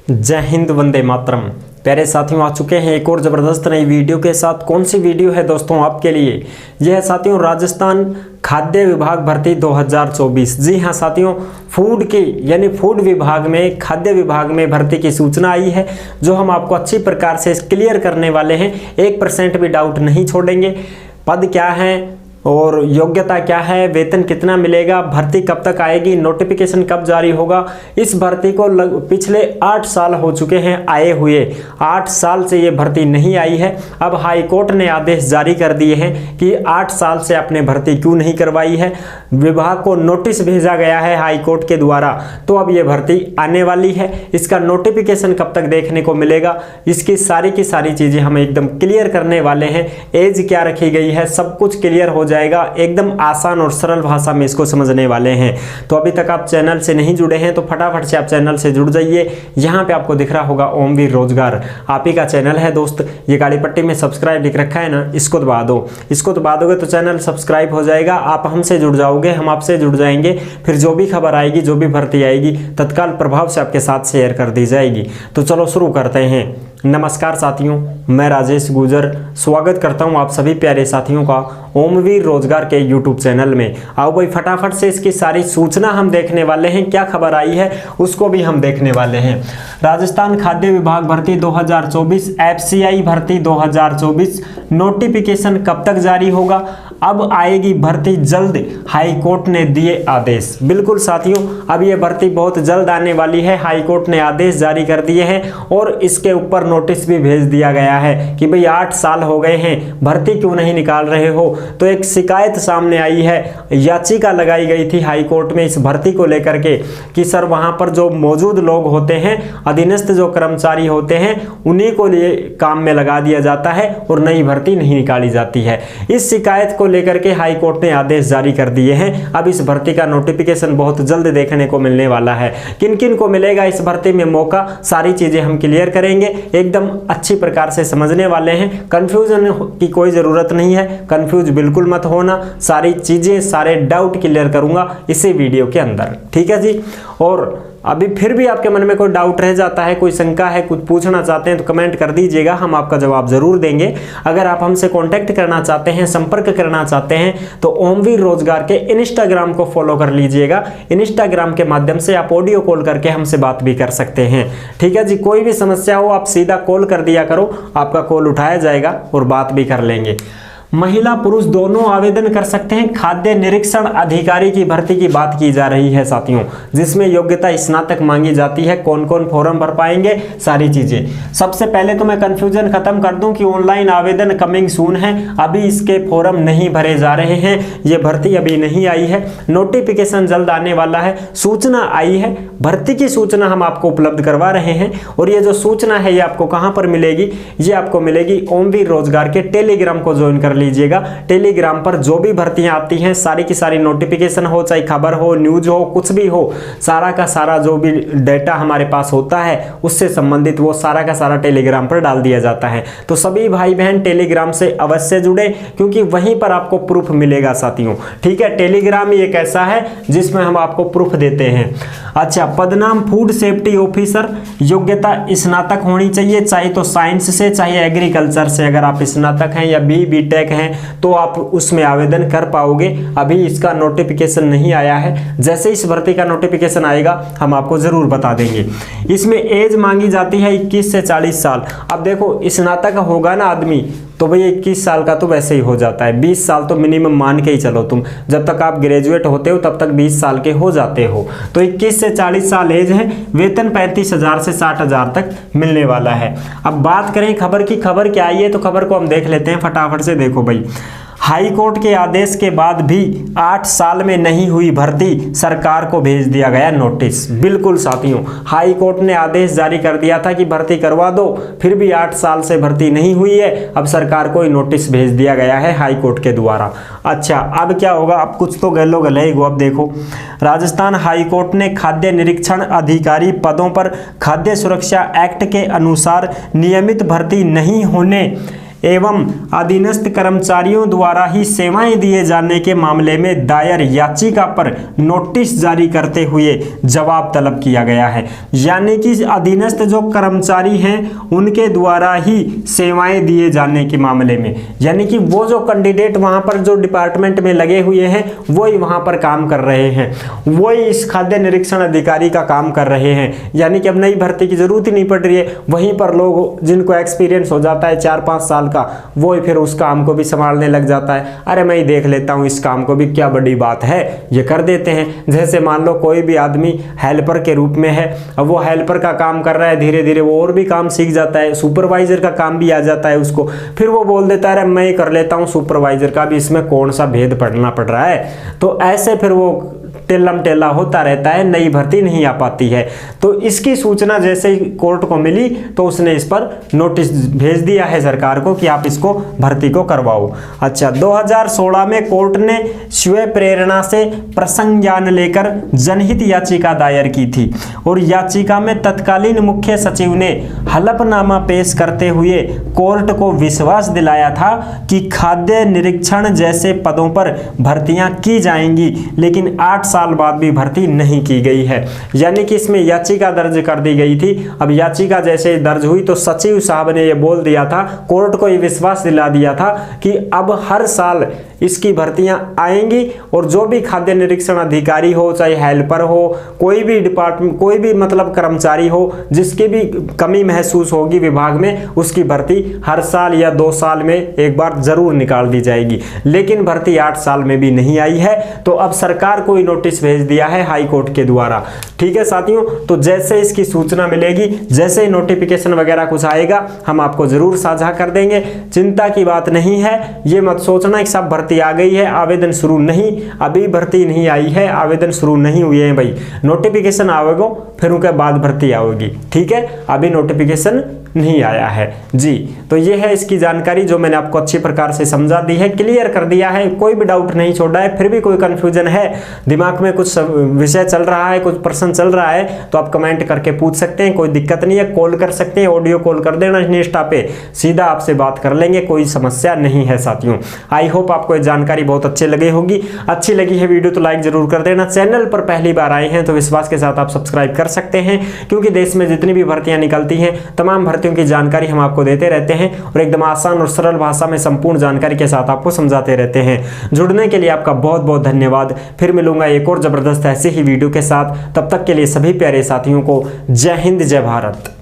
जय हिंद, वंदे मातरम। प्यारे साथियों, आ चुके हैं एक और ज़बरदस्त नई वीडियो के साथ। कौन सी वीडियो है दोस्तों आपके लिए? यह है साथियों राजस्थान खाद्य विभाग भर्ती 2024। जी हाँ साथियों, फूड की यानी फूड विभाग में, खाद्य विभाग में भर्ती की सूचना आई है, जो हम आपको अच्छी प्रकार से क्लियर करने वाले हैं। 1% भी डाउट नहीं छोड़ेंगे। पद क्या है और योग्यता क्या है, वेतन कितना मिलेगा, भर्ती कब तक आएगी, नोटिफिकेशन कब जारी होगा। इस भर्ती को पिछले 8 साल हो चुके हैं आए हुए। 8 साल से ये भर्ती नहीं आई है। अब हाई कोर्ट ने आदेश जारी कर दिए हैं कि 8 साल से आपने भर्ती क्यों नहीं करवाई है। विभाग को नोटिस भेजा गया है हाई कोर्ट के द्वारा, तो अब ये भर्ती आने वाली है। इसका नोटिफिकेशन कब तक देखने को मिलेगा, इसकी सारी की सारी चीजें हम एकदम क्लियर करने वाले हैं। एज क्या रखी गई है, सब कुछ क्लियर हो जाएगा। एकदम आसान और सरल भाषा में इसको समझने वाले हैं। तो अभी तक आप चैनल से नहीं जुड़े हैं तो फटाफट से आप चैनल से जुड़ जाइए। यहाँ पे आपको दिख रहा होगा ओमवीर रोजगार, आप ही का चैनल है दोस्त। ये काली पट्टी में सब्सक्राइब लिख रखा है ना, इसको दबा दो। इसको दबा दोगे तो चैनल सब्सक्राइब हो जाएगा। आप हमसे जुड़ जाओगे, हम आपसे जुड़ जाएंगे। फिर जो भी खबर आएगी, जो भी भर्ती आएगी, तत्काल प्रभाव से आपके साथ शेयर कर दी जाएगी। तो चलो शुरू करते हैं। नमस्कार साथियों, मैं राजेश गुजर स्वागत करता हूं आप सभी प्यारे साथियों का ओमवीर रोजगार के यूट्यूब चैनल में। आओ भाई फटाफट से इसकी सारी सूचना हम देखने वाले हैं। क्या खबर आई है उसको भी हम देखने वाले हैं। राजस्थान खाद्य विभाग भर्ती 2024, एफसीआई भर्ती 2024, नोटिफिकेशन कब तक जारी होगा? अब आएगी भर्ती जल्द, हाई कोर्ट ने दिए आदेश। बिल्कुल साथियों, अब ये भर्ती बहुत जल्द आने वाली है। हाई कोर्ट ने आदेश जारी कर दिए हैं और इसके ऊपर नोटिस भी भेज दिया गया है कि भाई 8 साल हो गए हैं, भर्ती क्यों नहीं निकाल रहे हो। तो एक शिकायत सामने आई है, याचिका लगाई गई थी हाई कोर्ट में इस भर्ती को लेकर के कि सर वहां पर जो मौजूद लोग होते हैं, अधीनस्थ जो कर्मचारी होते हैं, उन्हीं को लिए काम में लगा दिया जाता है और नई भर्ती नहीं निकाली जाती है। इस शिकायत को लेकर के हाई कोर्ट ने आदेश जारी कर दिए हैं। अब इस भर्ती का नोटिफिकेशन बहुत जल्द देखने को मिलने वाला है। किन किन को मिलेगा इस भर्ती में मौका, सारी चीजें हम क्लियर करेंगे। एकदम अच्छी प्रकार से समझने वाले हैं। कंफ्यूजन की कोई जरूरत नहीं है, कंफ्यूज बिल्कुल मत होना। सारी चीजें, सारे डाउट क्लियर करूंगा इसी वीडियो के अंदर, ठीक है जी। और अभी फिर भी आपके मन में कोई डाउट रह जाता है, कोई शंका है, कुछ पूछना चाहते हैं तो कमेंट कर दीजिएगा, हम आपका जवाब जरूर देंगे। अगर आप हमसे कांटेक्ट करना चाहते हैं, संपर्क करना चाहते हैं, तो ओमवीर रोजगार के इंस्टाग्राम को फॉलो कर लीजिएगा। इंस्टाग्राम के माध्यम से आप ऑडियो कॉल करके हमसे बात भी कर सकते हैं, ठीक है जी। कोई भी समस्या हो आप सीधा कॉल कर दिया करो, आपका कॉल उठाया जाएगा और बात भी कर लेंगे। महिला पुरुष दोनों आवेदन कर सकते हैं। खाद्य निरीक्षण अधिकारी की भर्ती की बात की जा रही है साथियों, जिसमें योग्यता स्नातक मांगी जाती है। कौन कौन फॉर्म भर पाएंगे, सारी चीजें। सबसे पहले तो मैं कंफ्यूजन खत्म कर दूं कि ऑनलाइन आवेदन कमिंग सून है। अभी इसके फॉर्म नहीं भरे जा रहे हैं, ये भर्ती अभी नहीं आई है। नोटिफिकेशन जल्द आने वाला है। सूचना आई है, भर्ती की सूचना हम आपको उपलब्ध करवा रहे हैं। और ये जो सूचना है ये आपको कहां पर मिलेगी? ये आपको मिलेगी ओमवीर रोजगार के टेलीग्राम को ज्वाइन कर लीजिएगा। टेलीग्राम पर जो भी भर्तियां आती हैं, सारी की सारी नोटिफिकेशन हो, चाहे खबर हो, न्यूज हो, कुछ भी हो, सारा का सारा जो भी डेटा हमारे पास होता है उससे संबंधित वो सारा का सारा टेलीग्राम पर डाल दिया जाता है। तो सभी भाई बहन टेलीग्राम से अवश्य जुड़े, क्योंकि वहीं पर आपको प्रूफ मिलेगा साथियों, ठीक है। टेलीग्राम ही एक ऐसा है जिसमें हम आपको प्रूफ देते हैं। अच्छा, पदनाम फूड सेफ्टी ऑफिसर, योग्यता स्नातक होनी चाहिए, चाहे तो साइंस से चाहे एग्रीकल्चर से। अगर आप स्नातक हैं या बीटेक हैं तो आप उसमें आवेदन कर पाओगे। अभी इसका नोटिफिकेशन नहीं आया है, जैसे इस भर्ती का नोटिफिकेशन आएगा हम आपको जरूर बता देंगे। इसमें एज मांगी जाती है 21 से 40 साल। अब देखो स्नातक होगा ना आदमी तो भाई 21 साल का तो वैसे ही हो जाता है। 20 साल तो मिनिमम मान के ही चलो तुम, जब तक आप ग्रेजुएट होते हो तब तक 20 साल के हो जाते हो। तो 21 से 40 साल एज है। वेतन 35,000 से 60,000 तक मिलने वाला है। अब बात करें खबर की, खबर क्या आई है तो खबर को हम देख लेते हैं फटाफट से। देखो भाई, हाई कोर्ट के आदेश के बाद भी 8 साल में नहीं हुई भर्ती, सरकार को भेज दिया गया नोटिस। बिल्कुल साथियों, हाई कोर्ट ने आदेश जारी कर दिया था कि भर्ती करवा दो, फिर भी 8 साल से भर्ती नहीं हुई है। अब सरकार को नोटिस भेज दिया गया है हाई कोर्ट के द्वारा। अच्छा, अब क्या होगा? अब कुछ तो गलो गले ही गो। अब देखो, राजस्थान हाई कोर्ट ने खाद्य निरीक्षण अधिकारी पदों पर खाद्य सुरक्षा एक्ट के अनुसार नियमित भर्ती नहीं होने एवं अधीनस्थ कर्मचारियों द्वारा ही सेवाएं दिए जाने के मामले में दायर याचिका पर नोटिस जारी करते हुए जवाब तलब किया गया है। यानी कि अधीनस्थ जो कर्मचारी हैं उनके द्वारा ही सेवाएं दिए जाने के मामले में, यानी कि वो जो कैंडिडेट वहां पर जो डिपार्टमेंट में लगे हुए हैं वही वहां पर काम कर रहे हैं, वही इस खाद्य निरीक्षण अधिकारी का काम कर रहे हैं। यानी कि अब नई भर्ती की जरूरत ही नहीं पड़ रही है। वहीं पर लोग जिनको एक्सपीरियंस हो जाता है 4-5 साल का, वो ही फिर उस काम को भी संभालने लग जाता है। अरे मैं ही देख लेता हूँ इस काम को भी, क्या बड़ी बात है, ये कर देते हैं। जैसे मान लो कोई भी आदमी हेल्पर के रूप में है, अब वो हेल्पर का काम कर रहा है, धीरे धीरे वो और भी काम सीख जाता है, सुपरवाइजर का काम भी आ जाता है उसको, फिर वो बोल देता है मैं ही कर लेता हूँ सुपरवाइजर का भी, इसमें कौन सा भेद पढ़ना पड़ रहा है। तो ऐसे फिर वो टेलम टेला होता रहता है, नई भर्ती नहीं आ पाती है। तो इसकी सूचना जैसे ही कोर्ट को मिली तो उसने इस पर नोटिस भेज दिया है सरकार को कि आप इसको भर्ती को करवाओ। अच्छा, 2016 में कोर्ट ने स्व प्रेरणा से प्रसंज्ञान लेकर जनहित याचिका दायर की थी और याचिका में तत्कालीन मुख्य सचिव ने हलफनामा पेश करते हुए कोर्ट को विश्वास दिलाया था कि खाद्य निरीक्षण जैसे पदों पर भर्तियां की जाएंगी, लेकिन 8 साल बाद भी भर्ती नहीं की गई है। यानी कि इसमें याचिका दर्ज कर दी गई थी। अब याचिका जैसे दर्ज हुई तो सचिव साहब ने यह बोल दिया था, कोर्ट को यह विश्वास दिला दिया था कि अब हर साल इसकी भर्तियां आएंगी और जो भी खाद्य निरीक्षण अधिकारी हो, चाहे हेल्पर हो, कोई भी डिपार्टमेंट, कोई भी मतलब कर्मचारी हो, जिसकी भी कमी महसूस होगी विभाग में, उसकी भर्ती हर साल या 2 साल में एक बार जरूर निकाल दी जाएगी। लेकिन भर्ती 8 साल में भी नहीं आई है, तो अब सरकार को नोटिस भेज दिया है हाई कोर्ट के द्वारा। ठीक है साथियों, तो जैसे इसकी सूचना मिलेगी, जैसे ही नोटिफिकेशन वगैरह कुछ आएगा, हम आपको जरूर साझा कर देंगे। चिंता की बात नहीं है, ये मत सोचना कि सब भर्ती आ गई है, आवेदन शुरू नहीं, अभी भर्ती नहीं आई है, आवेदन शुरू नहीं हुए हैं भाई। नोटिफिकेशन आवेगा फिर उनके बाद भर्ती आएगी। ठीक है, अभी नोटिफिकेशन नहीं आया है जी। तो ये है इसकी जानकारी जो मैंने आपको अच्छी प्रकार से समझा दी है, क्लियर कर दिया है, कोई भी डाउट नहीं छोड़ा है। फिर भी कोई कंफ्यूजन है, दिमाग में कुछ विषय चल रहा है, कुछ प्रश्न चल रहा है, तो आप कमेंट करके पूछ सकते हैं, कोई दिक्कत नहीं है। कॉल कर सकते हैं, ऑडियो कॉल कर देना इंस्टा पे, सीधा आपसे बात कर लेंगे, कोई समस्या नहीं है साथियों। आई होप आपको ये जानकारी बहुत अच्छी लगी होगी। अच्छी लगी है वीडियो तो लाइक जरूर कर देना। चैनल पर पहली बार आए हैं तो विश्वास के साथ आप सब्सक्राइब कर सकते हैं, क्योंकि देश में जितनी भी भर्तियां निकलती हैं तमाम भर्तियों की जानकारी हम आपको देते रहते हैं और एकदम आसान और सरल भाषा में संपूर्ण जानकारी के साथ आपको समझाते रहते हैं। जुड़ने के लिए आपका बहुत बहुत धन्यवाद। फिर मिलूंगा एक और जबरदस्त ऐसे ही वीडियो के साथ, तब तक के लिए सभी प्यारे साथियों को जय हिंद, जय भारत।